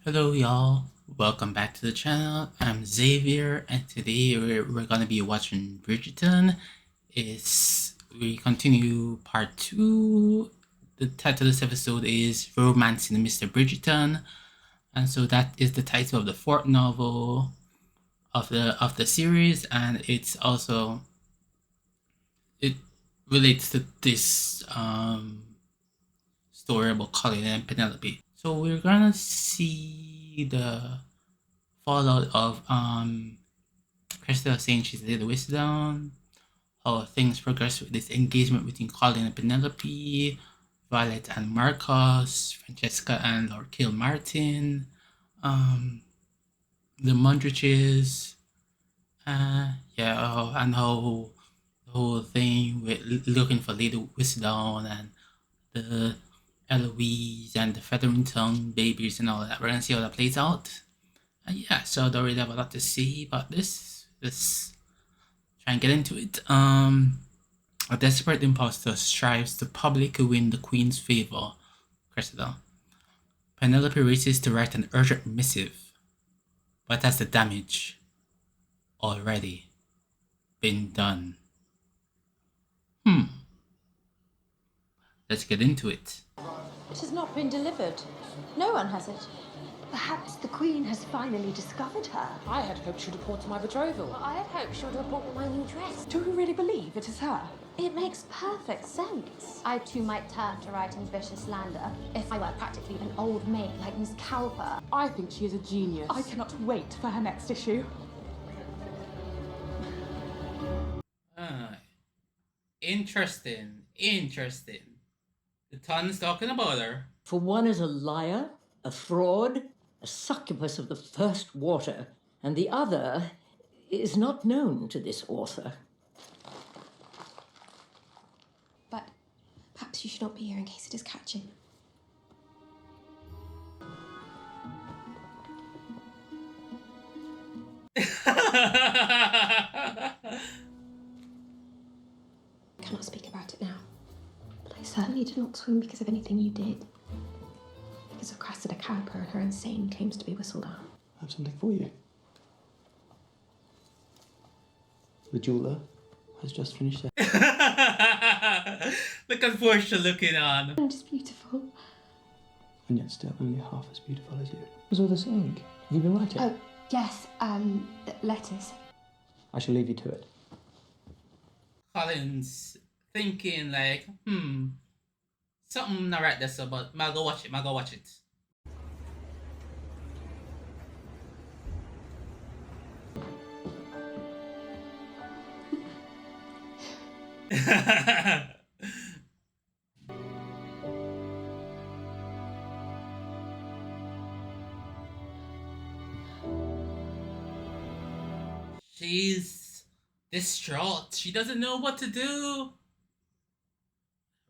Hello, y'all. Welcome back to the channel. I'm Xavier, and today we're gonna be watching Bridgerton. We continue part two. The title of this episode is "Romancing Mr. Bridgerton," and so that is the title of the fourth novel of the series, and it relates to this story about Colin and Penelope. So we're gonna see the fallout of Crystal saying she's Lady Wisdom, how things progress with this engagement between Colin and Penelope, Violet and Marcus, Francesca and Lord Kilmartin, the Mundriches, and how the whole thing with looking for Lady Wisdom and the Eloise and the Featherington babies and all that. We're gonna see how that plays out. So I don't really have a lot to say about this. Let's try and get into it. A desperate impostor strives to publicly win the Queen's favor. Cressida. Penelope races to write an urgent missive, but has the damage already been done? Let's get into it. It has not been delivered. No one has it. Perhaps the Queen has finally discovered her. I had hoped she'd report to my betrothal. Well, I had hoped she would report my new dress. Do you really believe it is her? It makes perfect sense. I too might turn to writing vicious slander if I were practically an old maid like Miss Cowper. I think she is a genius. I cannot wait for her next issue. Interesting. The ton's talking about her. For one is a liar, a fraud, a succubus of the first water, and the other is not known to this author. But perhaps you should not be here in case it is catching. I cannot speak about it now. But I certainly did not swoon because of anything you did. Because of Cressida Cowper and her insane claims to be whistled at. I have something for you. The jeweler has just finished it. Look at Portia looking on. And it's beautiful. And yet still only half as beautiful as you. What's all this ink? Have you been writing? Oh, yes, letters. I shall leave you to it. Colin's thinking like, something not right there, so but I'll go watch it. She's distraught. She doesn't know what to do.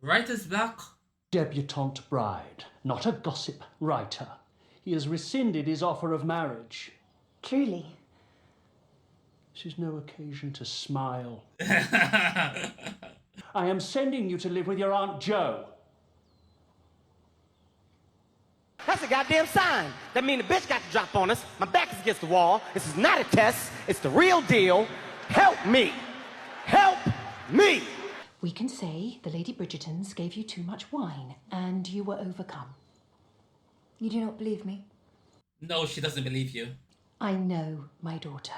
Writer's block. Debutante bride, not a gossip writer. He has rescinded his offer of marriage. Truly. This is no occasion to smile. I am sending you to live with your Aunt Jo. That's a goddamn sign. That means the bitch got to drop on us. My back is against the wall. This is not a test. It's the real deal. Help me. Help me. We can say the Lady Bridgertons gave you too much wine and you were overcome. You do not believe me? No, she doesn't believe you. I know, my daughter.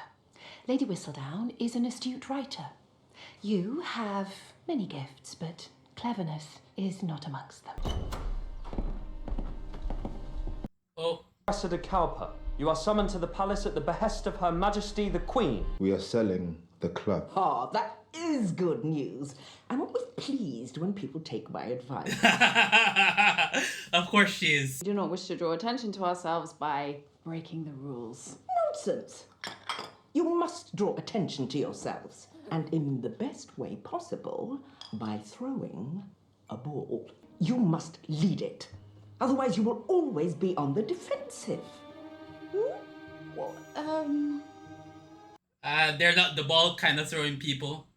Lady Whistledown is an astute writer. You have many gifts, but cleverness is not amongst them. Oh. Cressida Cowper, you are summoned to the palace at the behest of Her Majesty the Queen. We are selling the club. Ah, that is good news. I'm always pleased when people take my advice. Of course she is. We do not wish to draw attention to ourselves by breaking the rules. Nonsense. You must draw attention to yourselves, and in the best way possible, by throwing a ball. You must lead it. Otherwise, you will always be on the defensive. Well, They're not the ball kind of throwing people.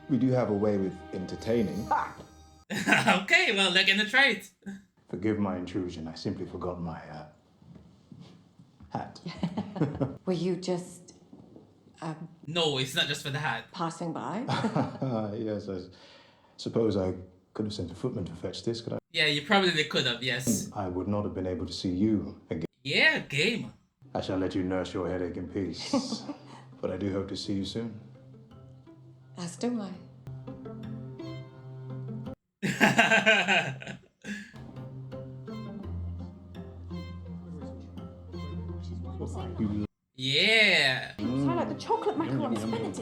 We do have a way with entertaining. Ah, Okay, well, they're gonna try it. Forgive my intrusion. I simply forgot my hat. Were you just No, it's not just for the hat. passing by? Yes, I suppose I could have sent a footman to fetch this, could I? Yeah, you probably could have, yes. I would not have been able to see you again. Yeah, game. I shall let you nurse your headache in peace. But I do hope to see you soon. As do I. Yeah. I like the chocolate macarons, Benedict.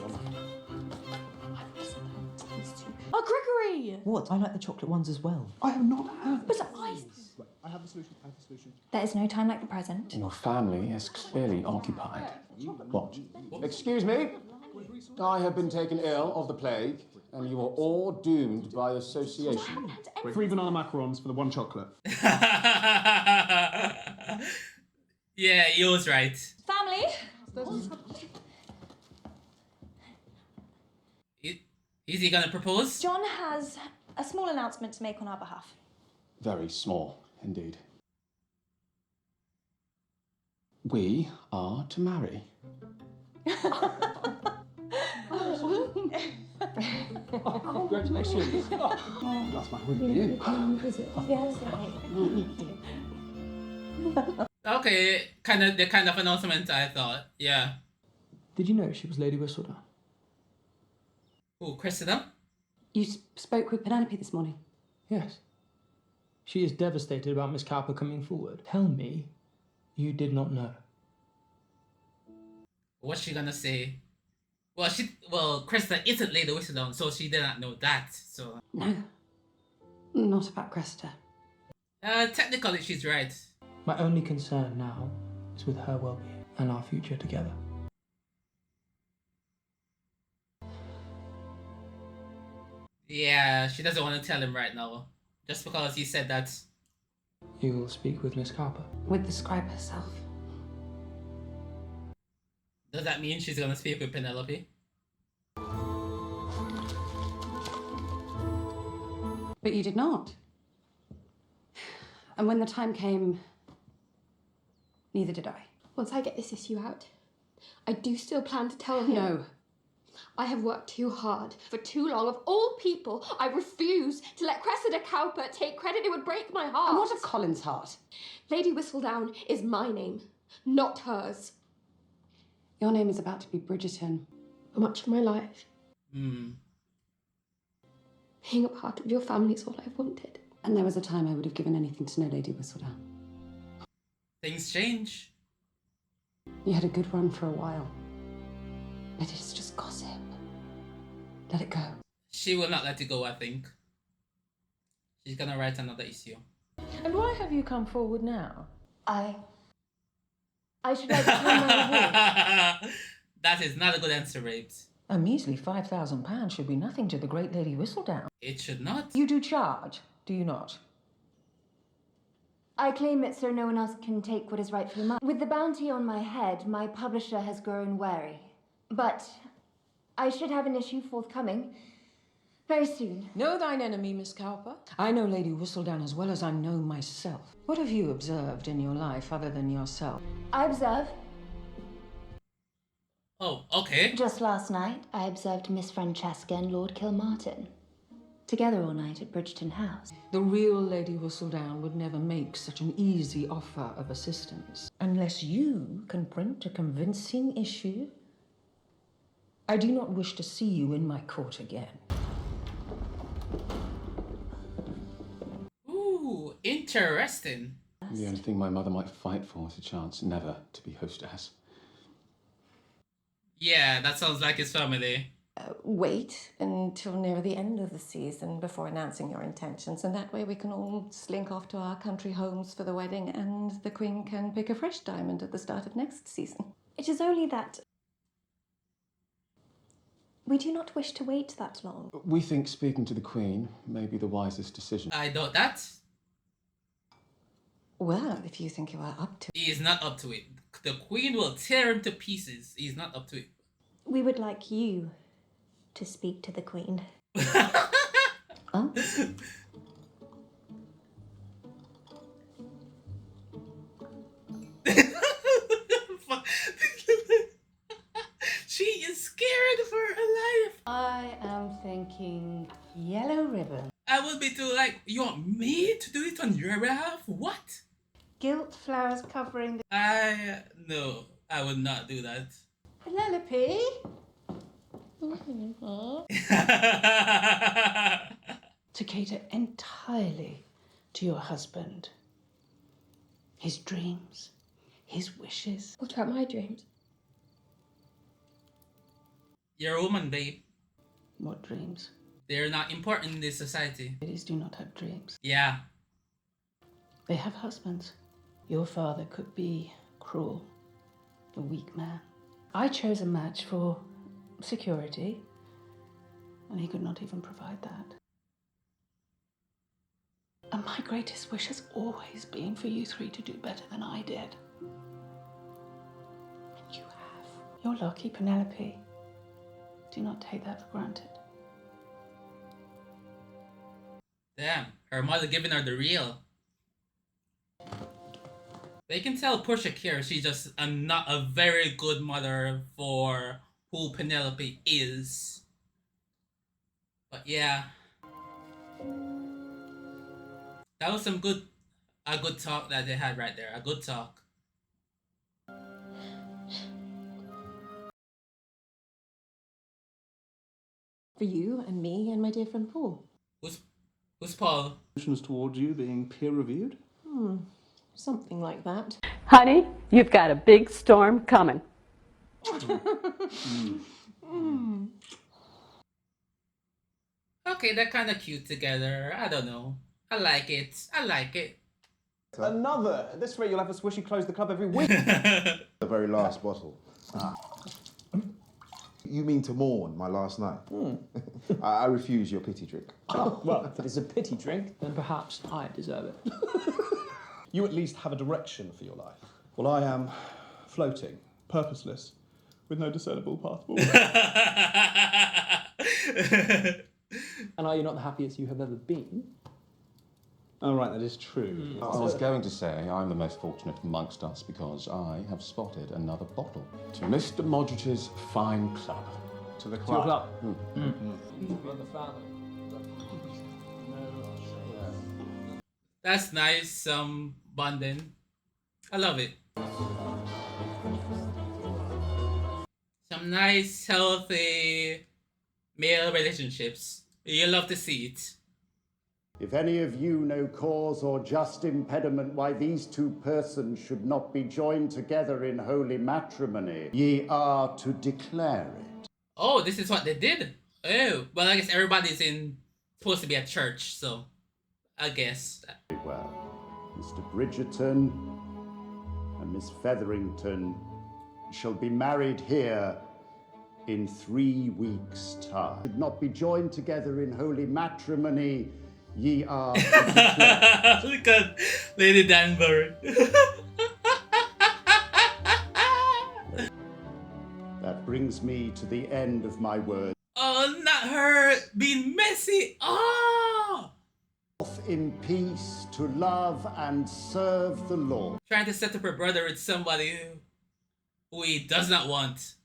Oh, Gregory! What? I like the chocolate ones as well. I have not had. But I... I have the solution. I have the solution. There is no time like the present. Your family is clearly occupied. What? Excuse me? I have been taken ill of the plague, and you are all doomed by association. 3 banana macarons for the 1 chocolate. Yeah, he was right. Family? Is he gonna propose? John has a small announcement to make on our behalf. Very small, indeed. We are to marry. Congratulations. That's my review. Okay, the kind of announcement I thought. Yeah. Did you know she was Lady Whistledown? Ooh, Cressida? You spoke with Penelope this morning? Yes. She is devastated about Miss Cowper coming forward. Tell me you did not know. What's she gonna say? Well, Cressida isn't Lady Whistledown, so she did not know that, so... No. Not about Cressida. Technically she's right. My only concern now is with her well-being and our future together. Yeah, she doesn't want to tell him right now. Just because he said that. You will speak with Miss Cowper. With the scribe herself. Does that mean she's gonna speak with Penelope? But you did not. And when the time came, neither did I. Once I get this issue out, I do still plan to tell him. No. I have worked too hard for too long. Of all people, I refuse to let Cressida Cowper take credit. It would break my heart. And what of Colin's heart? Lady Whistledown is my name, not hers. Your name is about to be Bridgerton. For much of my life, Hmm. being a part of your family is all I've wanted. And there was a time I would have given anything to know Lady Whistledown. Things change. You had a good run for a while. But it's just gossip. Let it go. She will not let it go, I think. She's gonna write another issue. And why have you come forward now? I should like to claim my reward. That is not a good answer, Rapes. A measly £5,000 should be nothing to the great Lady Whistledown. It should not. You do charge, do you not? I claim it so no one else can take what is rightfully mine. With the bounty on my head, my publisher has grown wary. But I should have an issue forthcoming very soon. Know thine enemy, Miss Cowper. I know Lady Whistledown as well as I know myself. What have you observed in your life other than yourself? I observe. Oh, okay. Just last night, I observed Miss Francesca and Lord Kilmartin together all night at Bridgerton House. The real Lady Whistledown would never make such an easy offer of assistance. Unless you can print a convincing issue, I do not wish to see you in my court again. Ooh, interesting. The only thing my mother might fight for is a chance never to be hostess. Yeah, that sounds like his family. Wait until near the end of the season before announcing your intentions, and that way we can all slink off to our country homes for the wedding, and the Queen can pick a fresh diamond at the start of next season. It is only that we do not wish to wait that long. We think speaking to the Queen may be the wisest decision. I doubt that. Well, if you think you are up to it. He is not up to it. The Queen will tear him to pieces. He's not up to it. We would like you to speak to the Queen. Oh? to, like, you want me to do it on your behalf? What? Gilt flowers covering the... No, I would not do that. Penelope? To cater entirely to your husband. His dreams, his wishes. What about my dreams? You're a woman, babe. What dreams? They're not important in this society. Ladies do not have dreams. Yeah. They have husbands. Your father could be cruel, a weak man. I chose a match for security, and he could not even provide that. And my greatest wish has always been for you three to do better than I did. And you have. You're lucky, Penelope. Do not take that for granted. Damn, her mother giving her the real. They can tell Portia cares. She's just not a very good mother for who Penelope is. But yeah. That was a good talk that they had right there. A good talk. For you and me and my dear friend Paul. Who's Paul? Towards you being peer-reviewed? Something like that. Honey, you've got a big storm coming. Okay, they're kind of cute together. I don't know. I like it. I like it. Another. At this rate, you'll have us wish you closed the club every week. The very last bottle. You mean to mourn my last night? I refuse your pity drink. Well, if it is a pity drink, then perhaps I deserve it. You at least have a direction for your life. Well, I am floating, purposeless, with no discernible path forward. And are you not the happiest you have ever been? Oh, right, that is true. I was going to say I'm the most fortunate amongst us because I have spotted another bottle. To Mr. Modrich's fine club. To the To your club. club. That's nice. Bonding. I love it. Some nice, healthy male relationships. You love to see it. If any of you know cause or just impediment why these two persons should not be joined together in holy matrimony, ye are to declare it. Oh, this is what they did. Oh, well, I guess everybody's supposed to be at church, so I guess. Well, Mr. Bridgerton and Miss Featherington shall be married here in 3 weeks' time. Should not be joined together in holy matrimony, ye are to declare. Look at Lady Danbury. That brings me to the end of my words. Oh, not her being messy. Oh! In peace to love and serve the Lord. Trying to set up her brother with somebody who he does not want.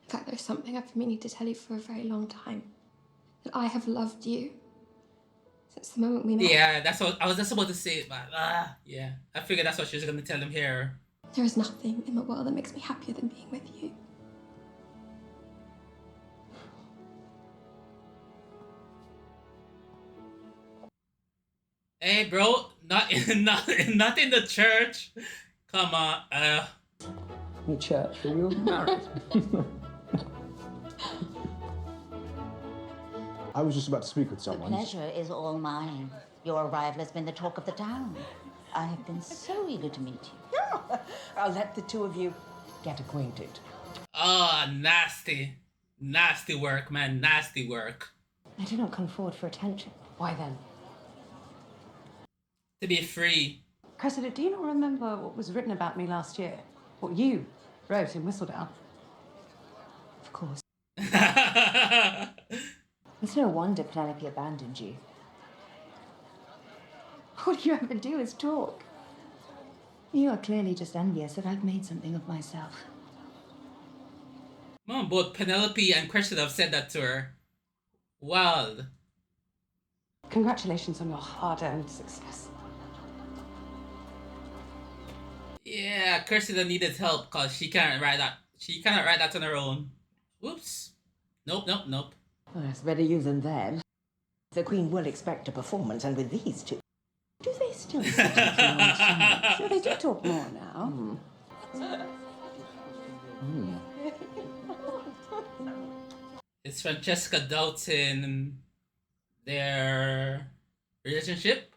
In fact, there's something I've been meaning to tell you for a very long time. That I have loved you. Since the moment we met. Yeah, that's what I was just about to say, but yeah. I figured that's what she was gonna tell him here. There is nothing in the world that makes me happier than being with you. Hey, bro, not in the church. Come on. The church where we were married. I was just about to speak with The someone. pleasure is all mine. Your arrival has been the talk of the town. I have been so eager to meet you. I'll let the two of you get acquainted. Oh, nasty. Nasty work, man. Nasty work. I do not come forward for attention. Why then? To be free. Cressida, do you not remember what was written about me last year? What you wrote in Whistledown? Of course. It's no wonder Penelope abandoned you. All you ever do is talk. You are clearly just envious that I've made something of myself. Mom, both Penelope and Cressida have said that to her. Wild. Congratulations on your hard-earned success. Yeah, Cressida needed help because she can't write that. She cannot write that on her own. Whoops. Nope, nope, nope. Well, it's better you than them. The Queen will expect a performance, and with these two... Do they still sit at long chairs? Sure, they do talk more now. Is Francesca doubting their relationship?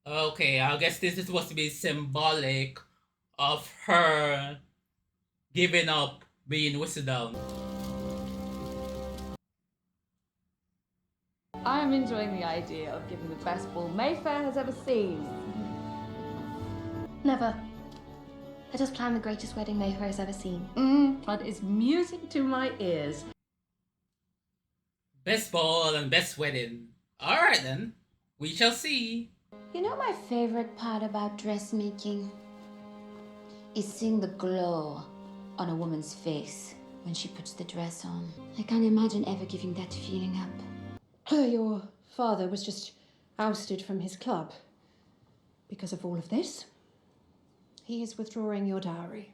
Okay, I guess this is supposed to be symbolic of her giving up being Whistledown. I am enjoying the idea of giving the best ball Mayfair has ever seen. Never. Let us plan the greatest wedding Mayfair has ever seen. That is music to my ears. Best ball and best wedding. Alright then, we shall see. You know my favorite part about dressmaking? Is seeing the glow on a woman's face when she puts the dress on. I can't imagine ever giving that feeling up. Your father was just ousted from his club because of all of this. He is withdrawing your dowry.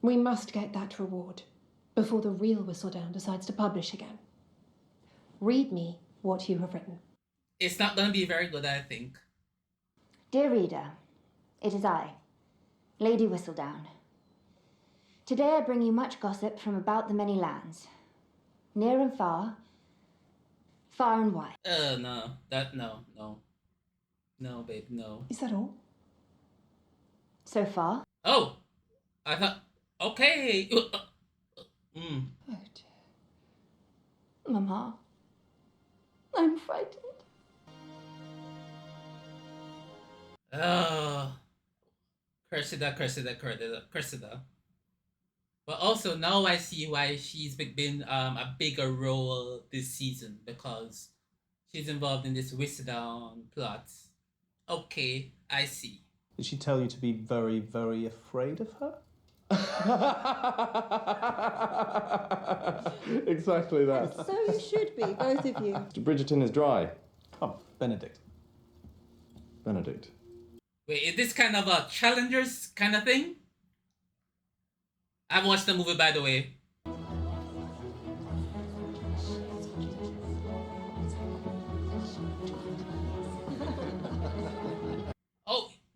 We must get that reward before the real Whistledown decides to publish again. Read me what you have written. It's not going to be very good, I think. Dear reader, it is I, Lady Whistledown. Today I bring you much gossip from about the many lands, near and far, far and wide. No. No, babe, no. Is that all? So far? Oh! I thought... Okay! Oh dear. Mama, I'm frightened. Oh. Cressida. But also now I see why she's been a bigger role this season, because she's involved in this Whistledown plot. Okay, I see. Did she tell you to be very, very afraid of her? Exactly that. So you should be, both of you. Mr. Bridgerton is dry. Oh, Benedict. Benedict. Wait, is this kind of a Challengers kind of thing? I've watched the movie, by the way.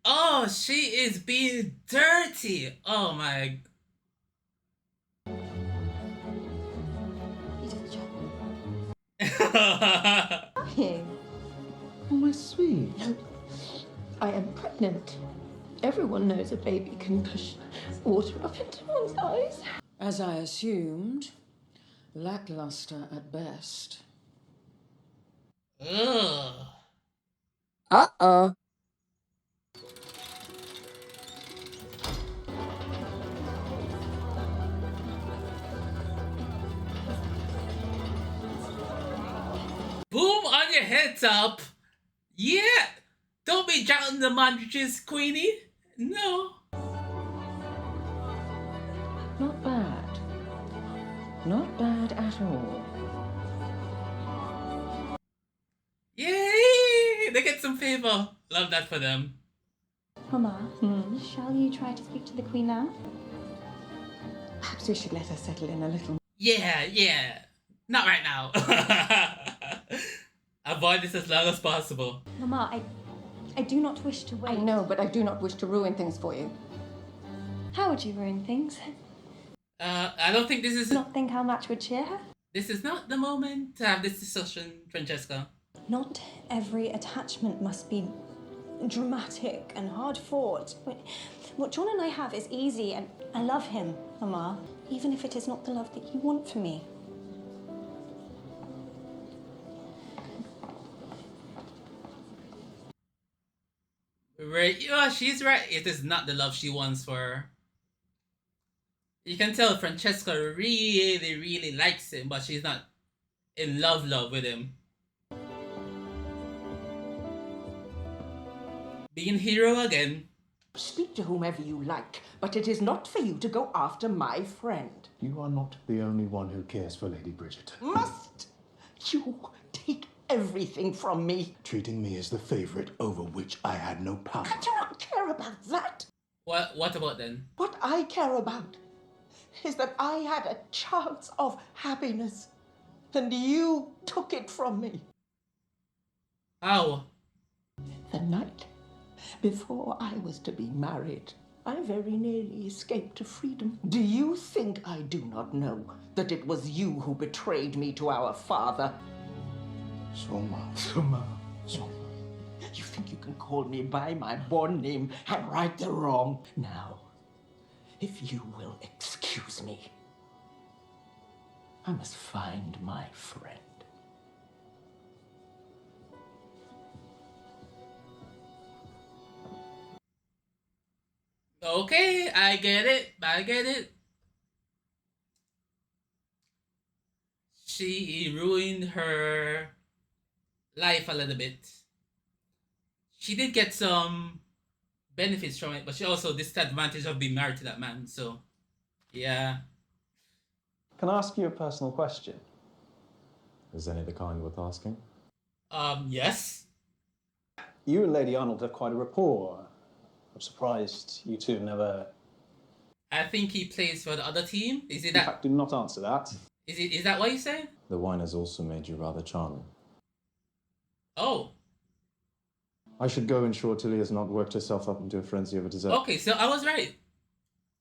Oh, she is being dirty. Oh my. Oh, my sweet. I am pregnant. Everyone knows a baby can push water up into one's eyes. As I assumed, lackluster at best. Ugh. Uh-oh. Boom on your head top. Yeah. Don't be jacking the Modriches, Queenie. No. Not bad. Not bad at all. Yay! They get some favor. Love that for them. Mama, shall you try to speak to the Queen now? Perhaps we should let her settle in a little. Yeah. Not right now. Avoid this as long as possible. Mama, I do not wish to wait. I know, but I do not wish to ruin things for you. How would you ruin things? I don't think this is... Not think how much would cheer her? This is not the moment to have this discussion, Francesca. Not every attachment must be dramatic and hard fought. What John and I have is easy, and I love him, Mama, even if it is not the love that you want for me. Right, yeah, she's right. It is not the love she wants for her. You can tell Francesca really likes him, but she's not in love with him. Being hero again. Speak to whomever you like, but it is not for you to go after my friend. You are not the only one who cares for Lady Bridgerton. Must you take everything from me? Treating me as the favourite over which I had no power. I do not care about that. What about then? What I care about is that I had a chance of happiness, and you took it from me. How? The night before I was to be married, I very nearly escaped to freedom. Do you think I do not know that it was you who betrayed me to our father? Soma. You think you can call me by my born name and right the wrong? Now, if you will excuse me, I must find my friend. Okay, I get it. She ruined her life a little bit. She did get some benefits from it, but she also disadvantaged of being married to that man, so yeah. Can I ask you a personal question? Is any the kind worth asking? Yes. You and Lady Arnold have quite a rapport. I'm surprised you two never... I think he plays for the other team. Is it In that? fact, do not answer that. Is that what you say? The wine has also made you rather charming. Oh. I should go ensure Tilly has not worked herself up into a frenzy over dessert. Okay, so I was right.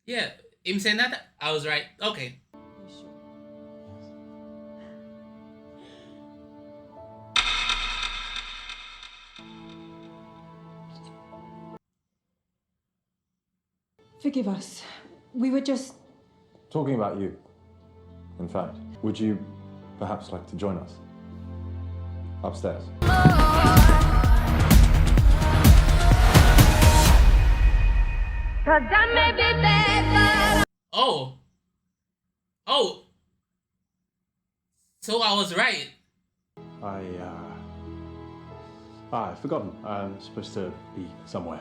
Yeah, him saying that, I was right. Okay. Forgive us. We were just... Talking about you, in fact, would you perhaps like to join us? Upstairs. Oh. Oh. So I was right. I've forgotten. I'm supposed to be somewhere.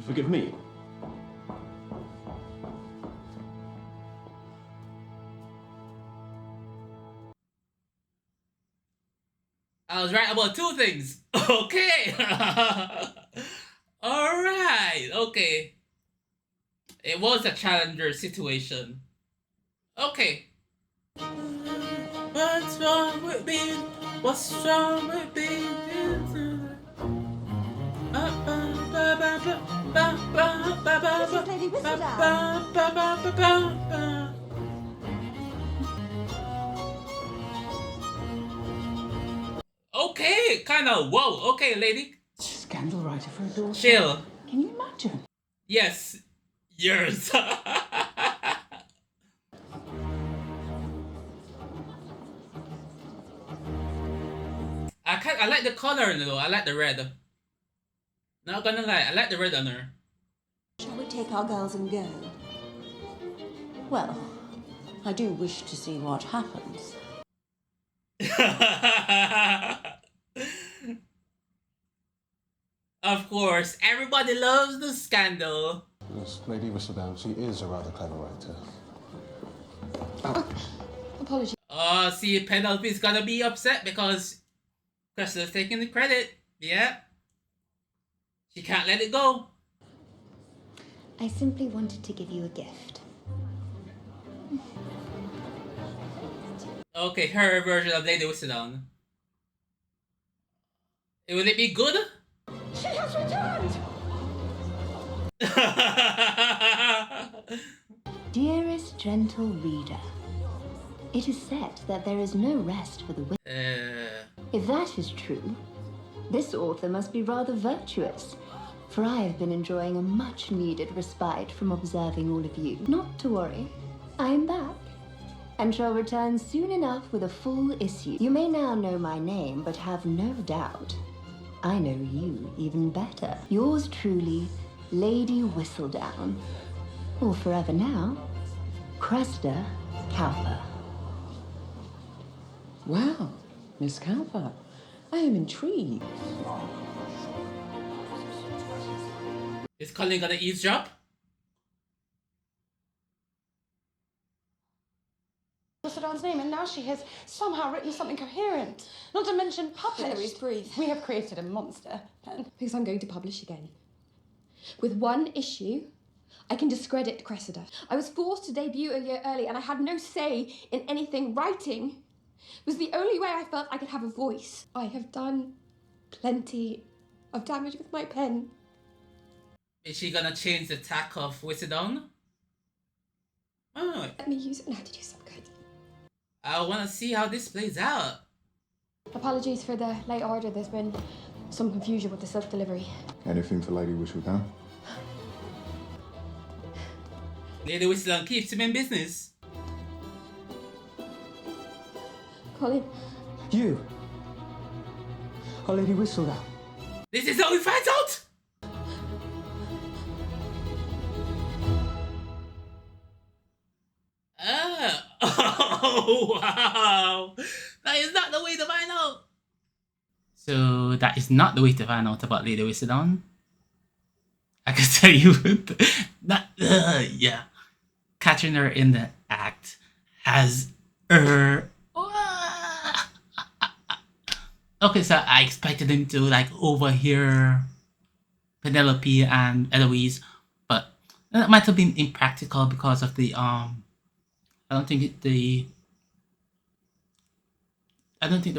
Forgive me. I was right about two things. Okay. All right. Okay. It was a challenger situation. Okay. What's wrong with me? What's wrong with me? This is Lady Whistledown. Okay, kind of. Whoa. Okay, lady. Scandal writer for a daughter. Chill. Can you imagine? Yes. Yours. I like the color though. I like the red. Not gonna lie, I like the red on her. Shall we take our girls and go? Well, I do wish to see what happens. Of course, everybody loves the scandal. Yes, Lady Whistledown, she is a rather clever writer. Apologies. See, Penelope's gonna be upset because Cressida's taking the credit. Yeah. She can't let it go. I simply wanted to give you a gift. Okay, her version of Lady Whistledown. Will it be good? She has returned! Dearest gentle reader, it is said that there is no rest for the wicked. If that is true, this author must be rather virtuous, for I have been enjoying a much-needed respite from observing all of you. Not to worry, I am back, and shall return soon enough with a full issue. You may now know my name, but have no doubt I know you even better. Yours truly, Lady Whistledown, or forever now, Cressida Cowper. Well, Miss Cowper, I am intrigued. Is Colin gonna eavesdrop? Whistledown's name, and now she has somehow written something coherent. Not to mention published. Eloise, breathe. We have created a monster, Pen. Because I'm going to publish again. With one issue, I can discredit Cressida. I was forced to debut a year early, and I had no say in anything. Writing was the only way I felt I could have a voice. I have done plenty of damage with my pen. Is she gonna change the tack of Whistledown? Oh. Let me use it now to do some good. I wanna see how this plays out. Apologies for the late order. There's been some confusion with the silk delivery. Anything for Lady Whistledown? Lady Whistledown keeps him in business. Colin. You are Lady Whistledown. This is how he finds out! Oh, wow! That is not the way to find out! So, that is not the way to find out about Lady Whistledown. I can tell you that, yeah. Catching her in the act has her. Okay, so I expected him to like overhear Penelope and Eloise, but that might have been impractical because of the I don't think they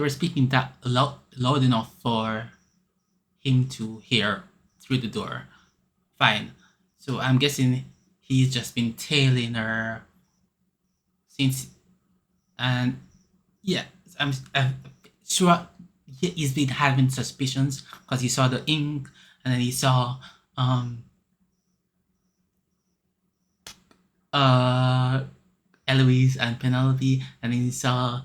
were speaking that loud enough for him to hear through the door. Fine. So I'm guessing he's just been tailing her since, and yeah, I'm sure he's been having suspicions because he saw the ink, and then he saw Eloise and Penelope, and then he saw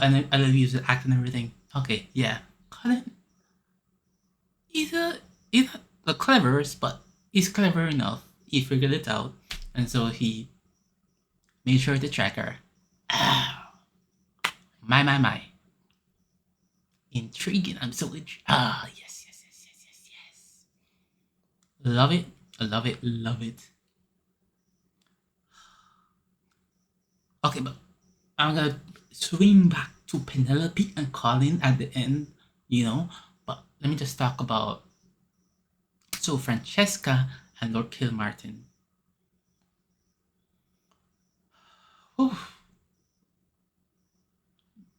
and Eloise was acting and everything. Okay, yeah, Colin, he's not the cleverest, but he's clever enough. He figured it out, and so he made sure to track her. My. Intriguing. I'm so yes. Love it. Okay, but I'm gonna swing back to Penelope and Colin at the end, but let me just talk about Francesca and Lord Kilmartin. Whew.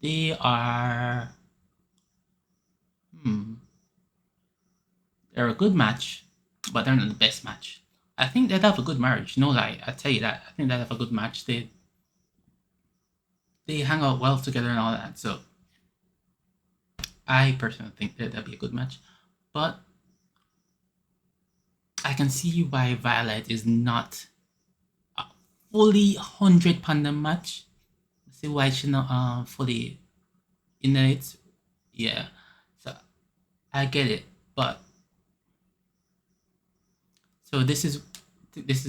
They are they're a good match, but they're not the best match. I think they'd have a good marriage, no lie. I tell you that. I think they'd have a good match. They hang out well together and all that. So I personally think that'd be a good match, but I can see why Violet is not a fully 100 match. See why she's not fully in it. Yeah, so I get it, but so this is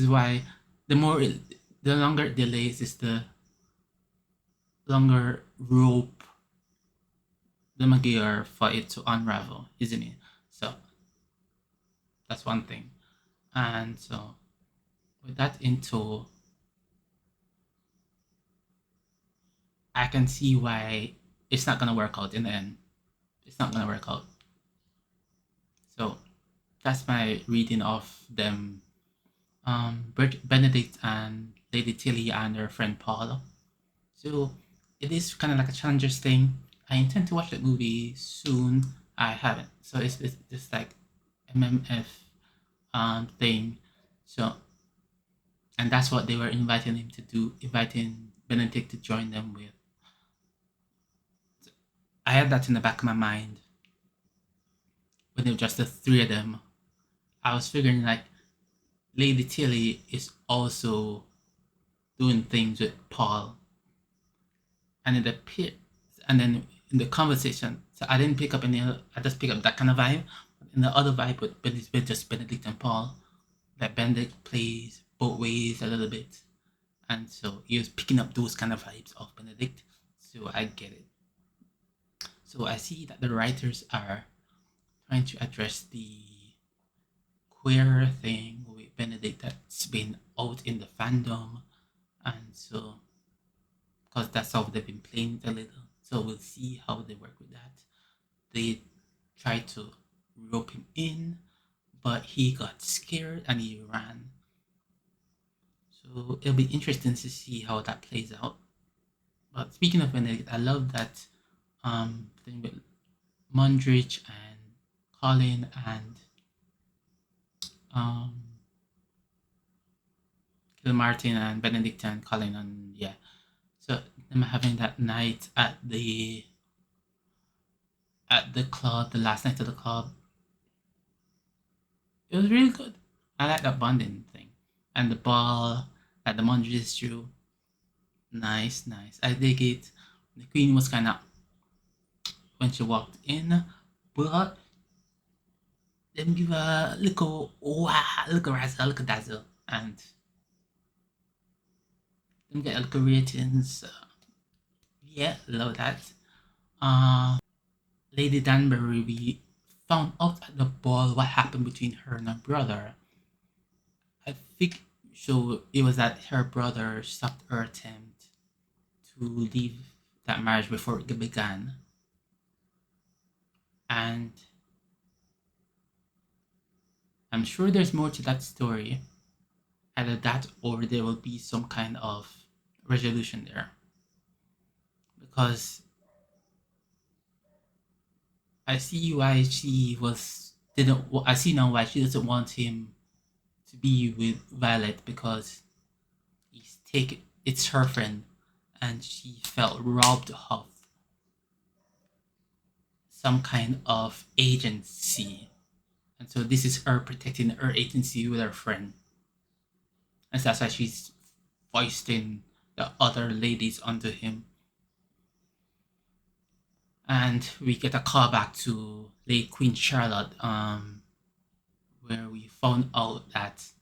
why the longer it delays is the longer rope the Magyar for it to unravel, isn't it? So that's one thing. And so with that into, I can see why it's not gonna work out in the end. It's not gonna work out. So that's my reading of them, Benedict and Lady Tilly and her friend Paula. So it is kind of like a Challengers thing. I intend to watch that movie soon. I haven't. So it's just like MMF thing. So, and that's what they were inviting him to do, inviting Benedict to join them with. So I had that in the back of my mind when it was just the three of them. I was figuring like Lady Tilly is also doing things with Paul, and it appeared, and then in the conversation, so I didn't pick up any other, I just picked up that kind of vibe. In the other vibe with just Benedict and Paul, that Benedict plays both ways a little bit, and so he was picking up those kind of vibes of Benedict. So I get it. So I see that the writers are trying to address the queer thing with Benedict that's been out in the fandom, and so because that's how they've been playing it a little. So we'll see how they work with that. They tried to rope him in, but he got scared and he ran. So it'll be interesting to see how that plays out. But speaking of Benedict, I love that thing with Mundridge and Colin and Kilmartin and Benedict and Colin, and yeah. So them having that night at the club, the last night of the club. It was really good. I like that bonding thing. And the ball that the Mundridge threw. Nice. I dig it. The Queen was kinda when she walked in, but them give a little wow, little razzle, little dazzle, and them get a little ratings. Yeah, love that. Lady Danbury, we found out at the ball what happened between her and her brother. I think so. It was that her brother stopped her attempt to leave that marriage before it began, and I'm sure there's more to that story. Either that or there will be some kind of resolution there. Because I see why she didn't. I see now why she doesn't want him to be with Violet, because it's her friend, and she felt robbed of some kind of agency, and so this is her protecting her agency with her friend, and so that's why she's foisting the other ladies onto him. And we get a callback to late Queen Charlotte, where we found out that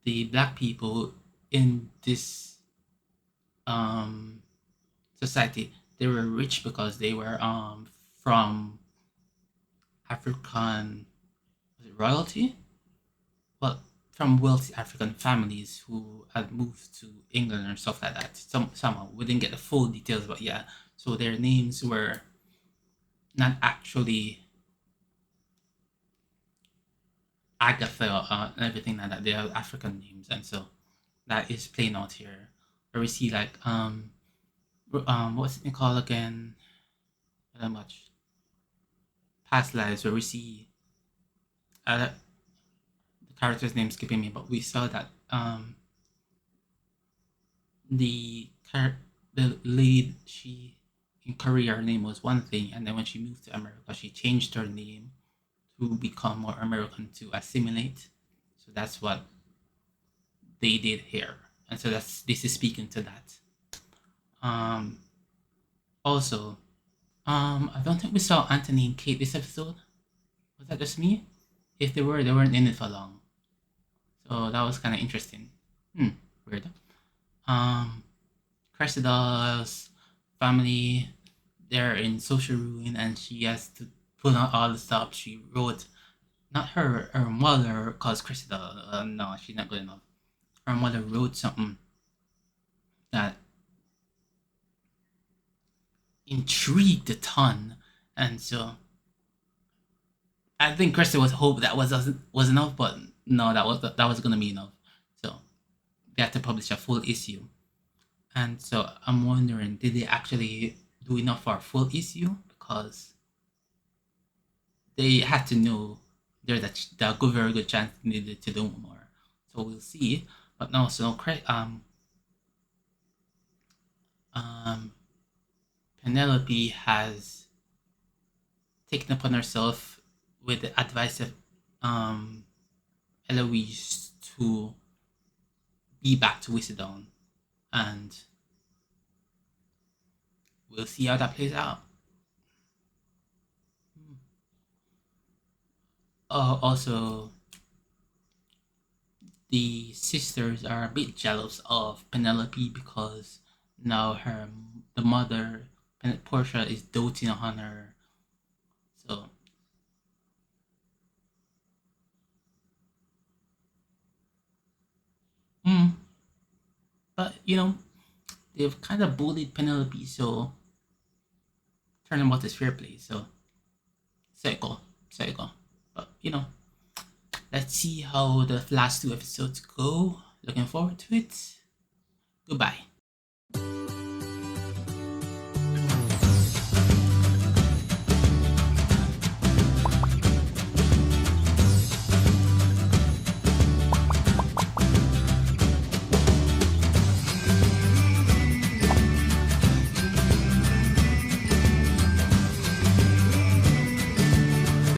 the black people in this society, they were rich because they were from African royalty, well, from wealthy African families who had moved to England or stuff like that. Somehow we didn't get the full details, but yeah. So their names were not actually Agatha and everything like that. They have African names, and so that is playing out here. Where we see like what's it called again? Not much. Past lives, where we see the character's name skipping me, but we saw that the lead, she in Korea her name was one thing, and then when she moved to America she changed her name to become more American, to assimilate. So that's what they did here, and so this is speaking to that. Also, I don't think we saw Anthony and Kate this episode. Was that just me? If they were, they weren't in it for long. So that was kind of interesting. Weird. Cressida's family, they're in social ruin, and she has to pull out all the stuff she wrote. Not her mother, cause Cressida, no, she's not good enough. Her mother wrote something that intrigued a ton, and so I think Cressida was hope that was enough, but no, that was gonna be enough. So they had to publish a full issue, and so I'm wondering, did they actually do enough for a full issue? Because they had to know there's a very good chance they needed to do more. So we'll see. But no, so Penelope has taken upon herself, with the advice of Eloise, to be back to Whistledown, and we'll see how that plays out. Also, the sisters are a bit jealous of Penelope because now the mother, Portia, is doting on her So but you know, they've kind of bullied Penelope, so turnabout is fair play. So cycle. But you know, let's see how the last 2 episodes go. Looking forward to it. Goodbye.